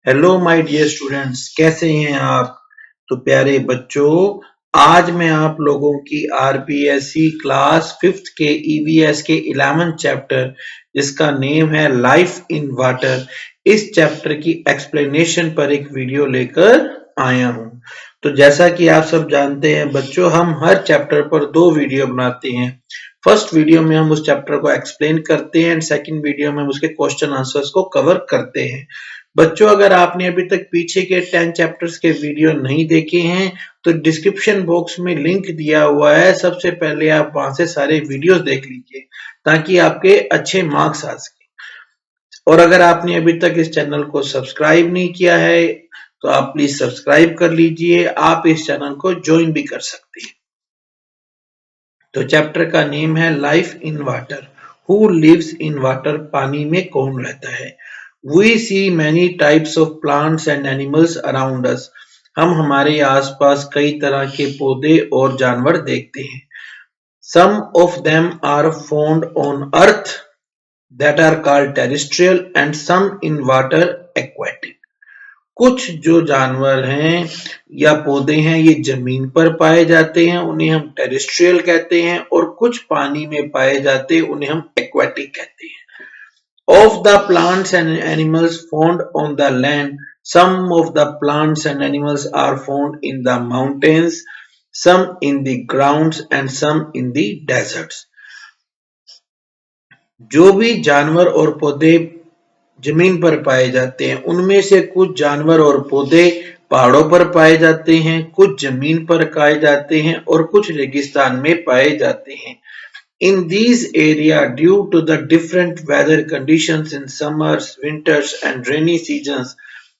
Hello my dear students, कैसे हैं आप? तो प्यारे बच्चों, आज मैं आप लोगों की आरपीएससी क्लास 5th के ईवीएस के 11th चैप्टर, जिसका नेम है लाइफ इन वाटर, इस चैप्टर की एक्सप्लेनेशन पर एक वीडियो लेकर आया हूं। तो जैसा कि आप सब जानते हैं बच्चों, हम हर चैप्टर पर 2 वीडियो बनाते हैं। फर्स्ट वीडियो में हम उस चैप्टर को एक्सप्लेन करते हैं एंड सेकंड वीडियो में हम उसके क्वेश्चन आंसर्स को कवर करते हैं। बच्चों, अगर आपने अभी तक पीछे के 10 चैप्टर्स के वीडियो नहीं देखे हैं तो डिस्क्रिप्शन बॉक्स में लिंक दिया हुआ है। सबसे पहले आप वहां से सारे वीडियोस देख लीजिए ताकि आपके अच्छे मार्क्स आ सके। और अगर आपने अभी तक इस चैनल को सब्सक्राइब नहीं किया है तो आप प्लीज सब्सक्राइब कर लीजिए। आप इस चैनल को ज्वाइन भी कर सकते हैं। तो चैप्टर का नेम है life in water. Who lives in water? पानी में कौन रहता है? We see many types of plants and animals around us. हम हमारे आसपास कई तरह के पौधे और जानवर देखते हैं। Some of them are found on earth, that are called terrestrial, and some in water, aquatic. कुछ जो जानवर हैं या पौधे हैं ये जमीन पर पाए जाते हैं, उन्हें हम टेरेस्ट्रियल कहते हैं, और कुछ पानी में पाए जाते हैं, उन्हें हम एक्वाटिक कहते हैं। Of the plants and animals found on the land, some of the plants and animals are found in the mountains, some in the grounds and some in the deserts. जो भी जानवर और पौधे जमीन पर पाए जाते हैं उनमें से कुछ जानवर और पौधे पहाड़ों पर पाए जाते हैं, कुछ जमीन पर पाए जाते हैं और कुछ रेगिस्तान में पाए जाते हैं। In these areas, due to the different weather conditions in summers, winters and rainy seasons,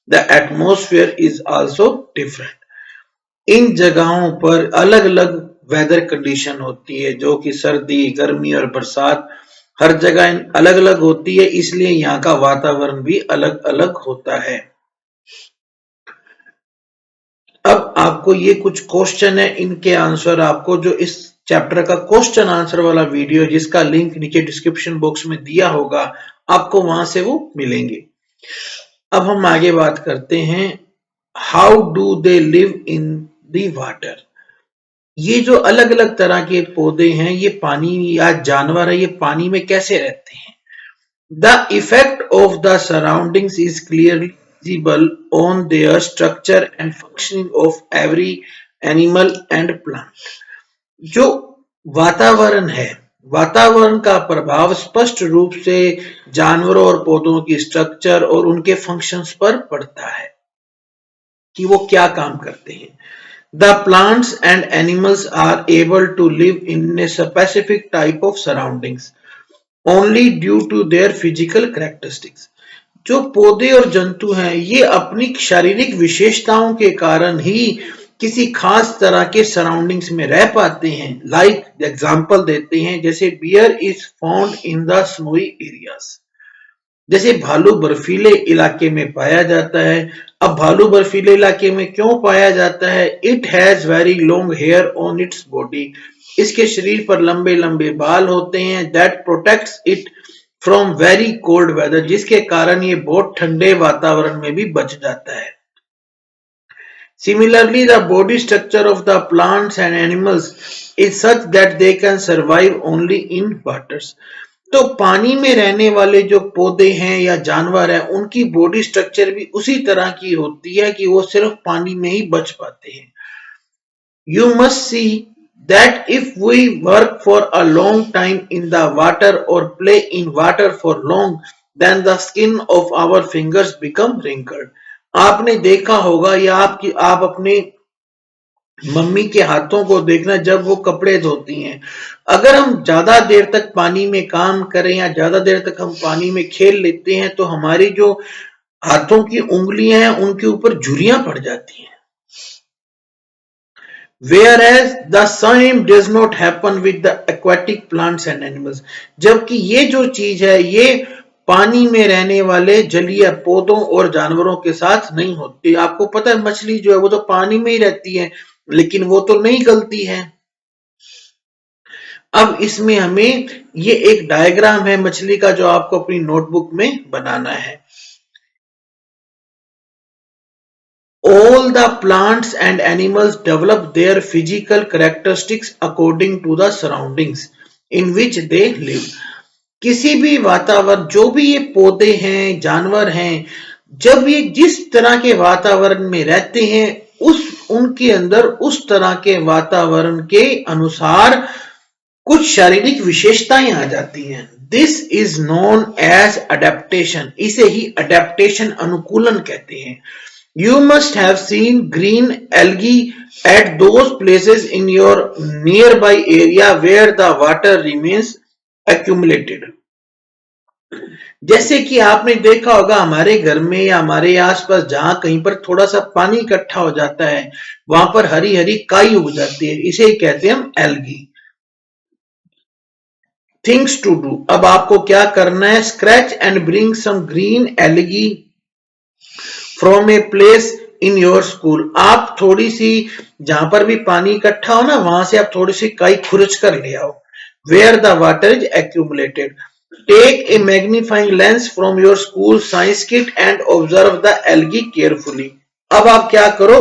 the atmosphere is also different. इन जगहों पर अलग-अलग वेदर कंडीशन होती है, जो कि सर्दी, गर्मी और बरसात हर जगह अलग-अलग होती है, इसलिए यहाँ का वातावरण भी अलग-अलग होता है। अब आपको ये कुछ क्वेश्चन है, इनके आंसर आपको जो इस चैप्टर का क्वेश्चन आंसर वाला वीडियो जिसका लिंक नीचे डिस्क्रिप्शन बॉक्स में दिया होगा, आपको वहां से वो मिलेंगे। अब हम आगे बात करते हैं, how do they live in the water. ये जो अलग अलग तरह के पौधे हैं, ये पानी या जानवर है, ये पानी में कैसे रहते हैं? The effect of the surroundings is clearly visible on their structure and functioning of every animal and plant. जो वातावरण है, वातावरण का प्रभाव स्पष्ट रूप से जानवरों और पौधों की स्ट्रक्चर और उनके फंक्शंस पर पड़ता है कि वो क्या काम करते हैं। The plants and animals are able to live in a specific type of surroundings only due to their physical characteristics. जो पौधे और जंतु हैं ये अपनी शारीरिक विशेषताओं के कारण ही किसी खास तरह के सराउंडिंग्स में रह पाते हैं। लाइक एग्जांपल देते हैं, जैसे bear is found in the snowy areas. जैसे भालू बर्फीले इलाके में पाया जाता है। अब भालू बर्फीले इलाके में क्यों पाया जाता है? It has very long hair on its body. इसके शरीर पर लंबे लंबे बाल होते हैं। That protects it from very cold weather, जिसके कारण ये बहुत ठंडे वातावरण में भी बच जाता है। Similarly, the body structure of the plants and animals is such that they can survive only in waters. तो पानी में रहने वाले जो पौधे हैं या जानवर हैं, उनकी बॉडी स्ट्रक्चर भी उसी तरह की होती है कि वो सिर्फ पानी में ही बच पाते हैं। You must see that if we work for a long time in the water or play in water for long, then the skin of our fingers become wrinkled. आपने देखा होगा या आप अपने मम्मी के हाथों को देखना जब वो कपड़े धोती हैं। अगर हम ज्यादा देर तक पानी में काम करें या ज्यादा देर तक हम पानी में खेल लेते हैं तो हमारी जो हाथों की उंगलियां हैं उनके ऊपर झुर्रियां पड़ जाती हैं। Whereas the same does not happen with the aquatic plants and animals. जबकि ये जो चीज है ये पानी में रहने वाले जलीय पौधों और जानवरों के साथ नहीं होती। आपको पता है मछली जो है वो तो पानी में ही रहती है, लेकिन वो तो नहीं गलती है। अब इसमें हमें ये एक डायग्राम है मछली का जो आपको अपनी नोटबुक में बनाना है। all the plants and animals develop their physical characteristics according to the surroundings in which they live. किसी भी वातावरण, जो भी ये पौधे हैं, जानवर हैं, जब ये जिस तरह के वातावरण में रहते हैं, उनके अंदर उस तरह के वातावरण के अनुसार कुछ शारीरिक विशेषताएं आ जाती हैं. This is known as adaptation. इसे ही अडेप्टेशन, अनुकूलन कहते हैं. You must have seen green algae at those places in your nearby area where the water remains accumulated. जैसे कि आपने देखा होगा हमारे घर में या हमारे आसपास जहां कहीं पर थोड़ा सा पानी इकट्ठा हो जाता है, वहां पर हरी हरी काई उग जाती है. इसे ही कहते हैं हम एल्गी. Things to do. अब आपको क्या करना है? Scratch and bring some green algae from a place in your school. आप थोड़ी सी, जहां पर भी पानी इकट्ठा हो ना, वहां से आप थोड़ी सी काई खुरच कर ले आओ. Where the water is accumulated. Take a magnifying lens from your school science kit and observe the algae carefully. अब आप क्या करो?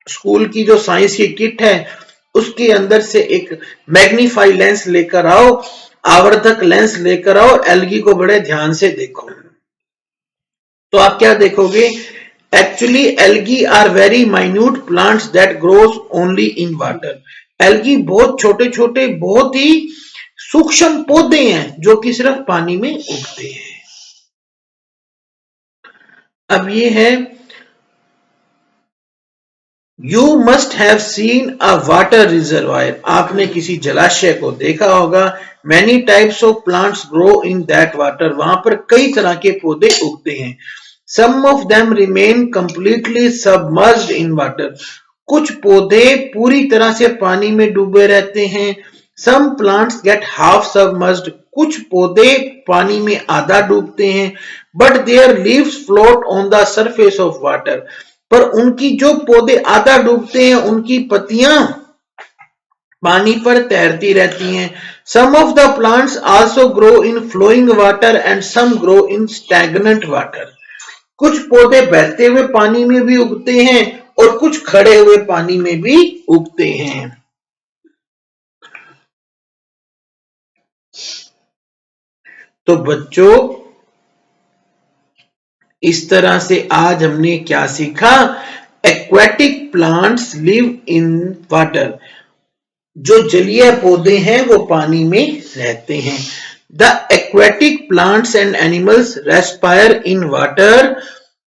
स्कूल की जो साइंस की किट है उसके अंदर से एक मैग्नीफाई लेंस लेकर आओ, आवर्धक लेंस लेकर आओ, एल्गी को बड़े ध्यान से देखो. तो आप क्या देखोगे? Actually algae are very minute plants that grows only in water. Algae बहुत छोटे छोटे, बहुत ही सूक्ष्म पौधे हैं जो कि सिर्फ पानी में उगते हैं. अब ये है, you must have seen a water reservoir. आपने किसी जलाशय को देखा होगा. Many types of plants grow in that water. वहां पर कई तरह के पौधे उगते हैं. Some of them remain completely submerged in water. कुछ पौधे पूरी तरह से पानी में डूबे रहते हैं. Some plants get half submerged. कुछ पौधे पानी में आधा डूबते हैं. But their leaves float on the surface of water. पर उनकी जो पौधे आधा डूबते हैं, उनकी पत्तियां पानी पर तैरती रहती हैं. Some of the plants also grow in flowing water and some grow in stagnant water. कुछ पौधे बहते हुए पानी में भी उगते हैं और कुछ खड़े हुए पानी में भी उगते हैं. तो बच्चों, इस तरह से आज हमने क्या सीखा? Aquatic plants live in water. जो जलीय पौधे हैं वो पानी में रहते हैं. The aquatic plants and animals respire in water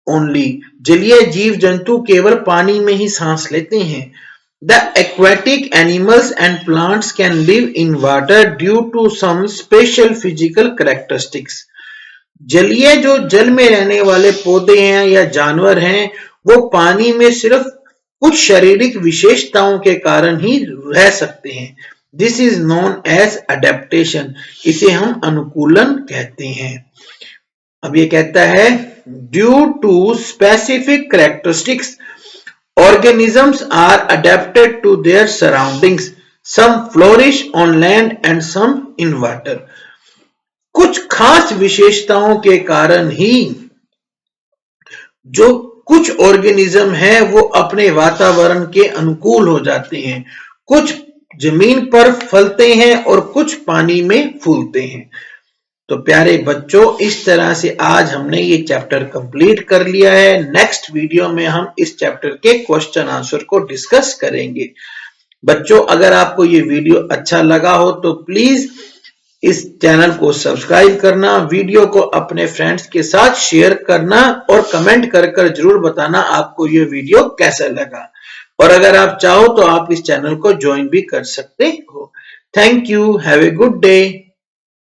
only. जलीय जीव जंतु केवल पानी में ही सांस लेते हैं. The aquatic animals and plants can live in water due to some special physical characteristics. जलीय जो जल में रहने वाले पौधे हैं या जानवर हैं, वो पानी में सिर्फ कुछ शारीरिक विशेषताओं के कारण ही रह सकते हैं. This is known as adaptation. इसे हम अनुकूलन कहते हैं. अब ये कहता है, due to specific characteristics, organisms are adapted to their surroundings. Some flourish on land and some in water. कुछ खास विशेषताओं के कारण ही जो कुछ ऑर्गेनिज्म है वो अपने वातावरण के अनुकूल हो जाते हैं. कुछ जमीन पर फलते हैं और कुछ पानी में फूलते हैं. तो प्यारे बच्चों, इस तरह से आज हमने ये चैप्टर कंप्लीट कर लिया है. नेक्स्ट वीडियो में हम इस चैप्टर के क्वेश्चन आंसर को डिस्कस करेंगे. बच्चों, अगर आपको ये वीडियो अच्छा लगा हो तो प्लीज इस चैनल को सब्सक्राइब करना, वीडियो को अपने फ्रेंड्स के साथ शेयर करना और कमेंट कर जरूर बताना आपको ये वीडियो कैसा लगा. और अगर आप चाहो तो आप इस चैनल को ज्वाइन भी कर सकते हो. Thank you. Have a good day.